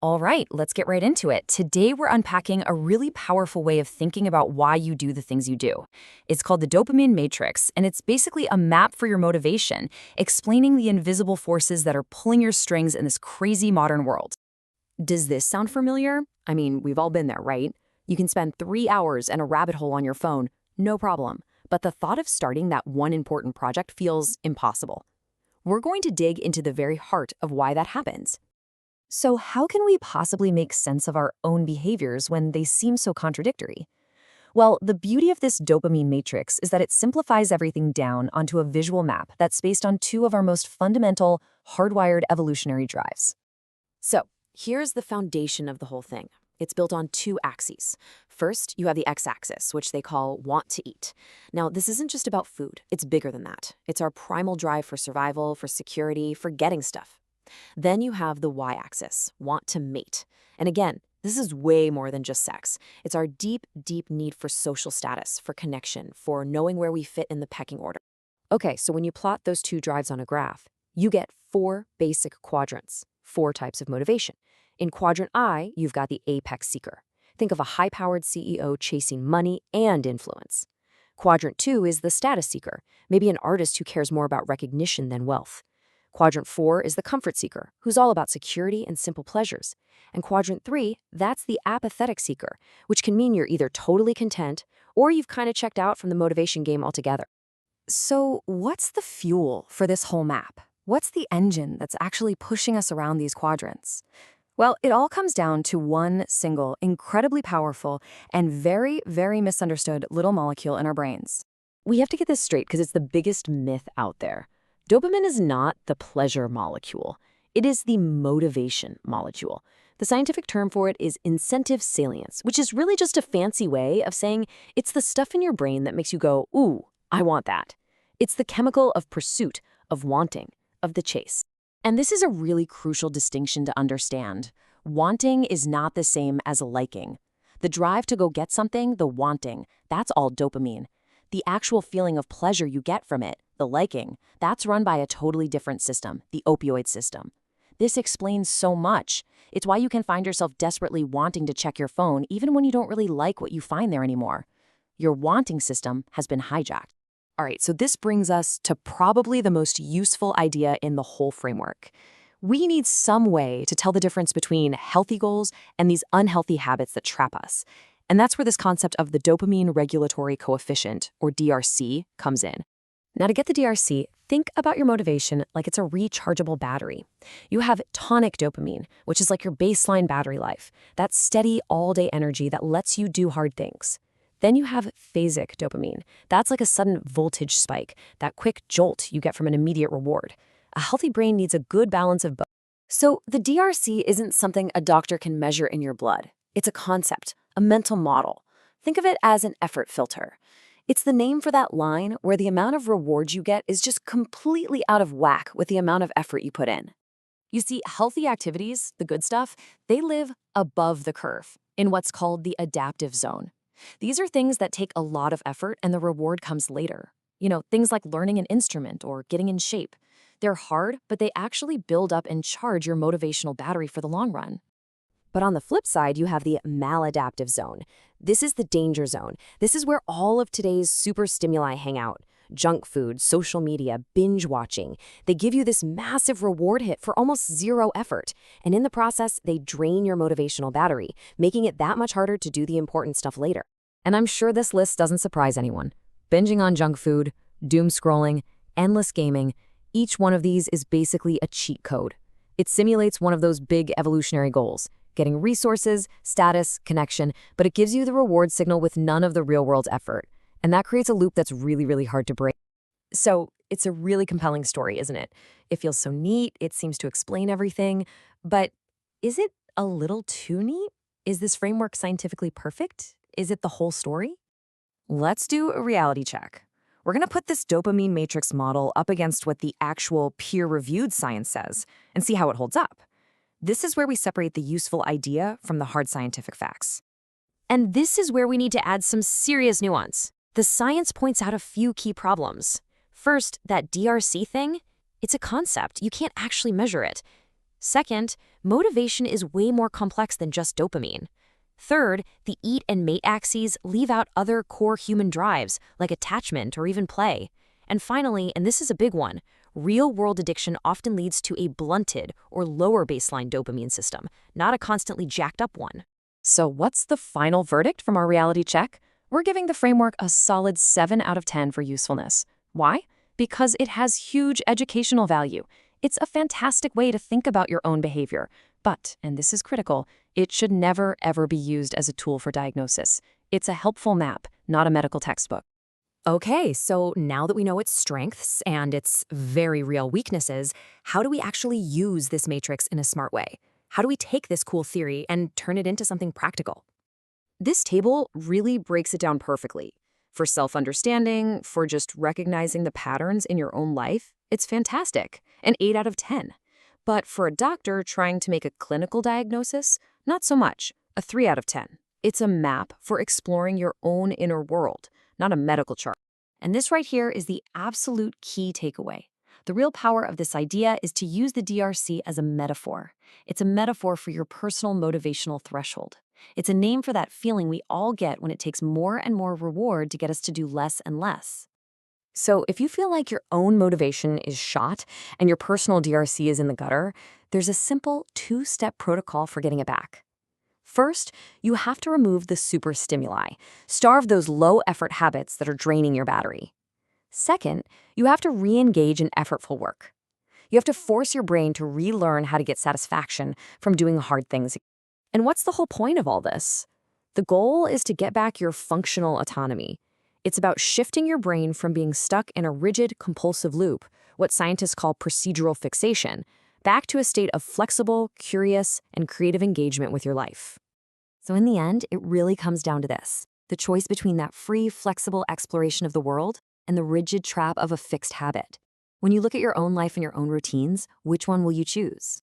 All right, let's get right into it. Today, we're unpacking a really powerful way of thinking about why you do the things you do. It's called the dopamine matrix, and it's basically a map for your motivation, explaining the invisible forces that are pulling your strings in this crazy modern world. Does this sound familiar? I mean, we've all been there, right? You can spend 3 hours in a rabbit hole on your phone, no problem. But the thought of starting that one important project feels impossible. We're going to dig into the very heart of why that happens. So how can we possibly make sense of our own behaviors when they seem so contradictory? Well, the beauty of this dopamine matrix is that it simplifies everything down onto a visual map that's based on two of our most fundamental, hardwired evolutionary drives. So here's the foundation of the whole thing. It's built on two axes. First, you have the x-axis, which they call want to eat. Now, this isn't just about food. It's bigger than that. It's our primal drive for survival, for security, for getting stuff. Then you have the y-axis, want to mate. And again, this is way more than just sex. It's our deep, deep need for social status, for connection, for knowing where we fit in the pecking order. Okay, so when you plot those two drives on a graph, you get four basic quadrants, four types of motivation. In quadrant I, you've got the apex seeker. Think of a high-powered CEO chasing money and influence. Quadrant 2 is the status seeker, maybe an artist who cares more about recognition than wealth. Quadrant 4 is the comfort seeker, who's all about security and simple pleasures. And Quadrant 3, that's the apathetic seeker, which can mean you're either totally content or you've kind of checked out from the motivation game altogether. So what's the fuel for this whole map? What's the engine that's actually pushing us around these quadrants? Well, it all comes down to one single, incredibly powerful, and very, very misunderstood little molecule in our brains. We have to get this straight because it's the biggest myth out there. Dopamine is not the pleasure molecule. It is the motivation molecule. The scientific term for it is incentive salience, which is really just a fancy way of saying it's the stuff in your brain that makes you go, ooh, I want that. It's the chemical of pursuit, of wanting, of the chase. And this is a really crucial distinction to understand. Wanting is not the same as liking. The drive to go get something, the wanting, that's all dopamine. The actual feeling of pleasure you get from it, the liking, that's run by a totally different system, the opioid system. This explains so much. It's why you can find yourself desperately wanting to check your phone even when you don't really like what you find there anymore. Your wanting system has been hijacked. All right, so this brings us to probably the most useful idea in the whole framework. We need some way to tell the difference between healthy goals and these unhealthy habits that trap us. And that's where this concept of the dopamine regulatory coefficient, or DRC, comes in. Now, to get the DRC, think about your motivation like it's a rechargeable battery. You have tonic dopamine, which is like your baseline battery life, that steady all-day energy that lets you do hard things. Then you have phasic dopamine. That's like a sudden voltage spike, that quick jolt you get from an immediate reward. A healthy brain needs a good balance of both. So the DRC isn't something a doctor can measure in your blood. It's a concept, a mental model. Think of it as an effort filter. It's the name for that line where the amount of reward you get is just completely out of whack with the amount of effort you put in. You see, healthy activities, the good stuff, they live above the curve, in what's called the adaptive zone. These are things that take a lot of effort and the reward comes later. You know, things like learning an instrument or getting in shape. They're hard, but they actually build up and charge your motivational battery for the long run. But on the flip side, you have the maladaptive zone. This is the danger zone. This is where all of today's super stimuli hang out. Junk food, social media, binge watching. They give you this massive reward hit for almost zero effort. And in the process, they drain your motivational battery, making it that much harder to do the important stuff later. And I'm sure this list doesn't surprise anyone. Binging on junk food, doom scrolling, endless gaming, each one of these is basically a cheat code. It simulates one of those big evolutionary goals, getting resources, status, connection, but it gives you the reward signal with none of the real-world effort. And that creates a loop that's really, really hard to break. So it's a really compelling story, isn't it? It feels so neat, it seems to explain everything, but is it a little too neat? Is this framework scientifically perfect? Is it the whole story? Let's do a reality check. We're going to put this dopamine matrix model up against what the actual peer-reviewed science says and see how it holds up. This is where we separate the useful idea from the hard scientific facts. And this is where we need to add some serious nuance. The science points out a few key problems. First, that DRC thing, it's a concept. You can't actually measure it. Second, motivation is way more complex than just dopamine. Third, the eat and mate axes leave out other core human drives like attachment or even play. And finally, and this is a big one, real-world addiction often leads to a blunted or lower baseline dopamine system, not a constantly jacked up one. So what's the final verdict from our reality check? We're giving the framework a solid 7 out of 10 for usefulness. Why? Because it has huge educational value. It's a fantastic way to think about your own behavior. But, and this is critical, it should never, ever be used as a tool for diagnosis. It's a helpful map, not a medical textbook. Okay, so now that we know its strengths and its very real weaknesses, how do we actually use this matrix in a smart way? How do we take this cool theory and turn it into something practical? This table really breaks it down perfectly. For self-understanding, for just recognizing the patterns in your own life, it's fantastic, an 8 out of 10. But for a doctor trying to make a clinical diagnosis, not so much, a 3 out of 10. It's a map for exploring your own inner world, not a medical chart. And this right here is the absolute key takeaway. The real power of this idea is to use the DRC as a metaphor. It's a metaphor for your personal motivational threshold. It's a name for that feeling we all get when it takes more and more reward to get us to do less and less. So if you feel like your own motivation is shot and your personal DRC is in the gutter, there's a simple 2-step protocol for getting it back. First, you have to remove the super stimuli, starve those low-effort habits that are draining your battery. Second, you have to re-engage in effortful work. You have to force your brain to relearn how to get satisfaction from doing hard things. And what's the whole point of all this? The goal is to get back your functional autonomy. It's about shifting your brain from being stuck in a rigid, compulsive loop, what scientists call procedural fixation, back to a state of flexible, curious, and creative engagement with your life. So in the end, it really comes down to this: the choice between that free, flexible exploration of the world and the rigid trap of a fixed habit. When you look at your own life and your own routines, which one will you choose?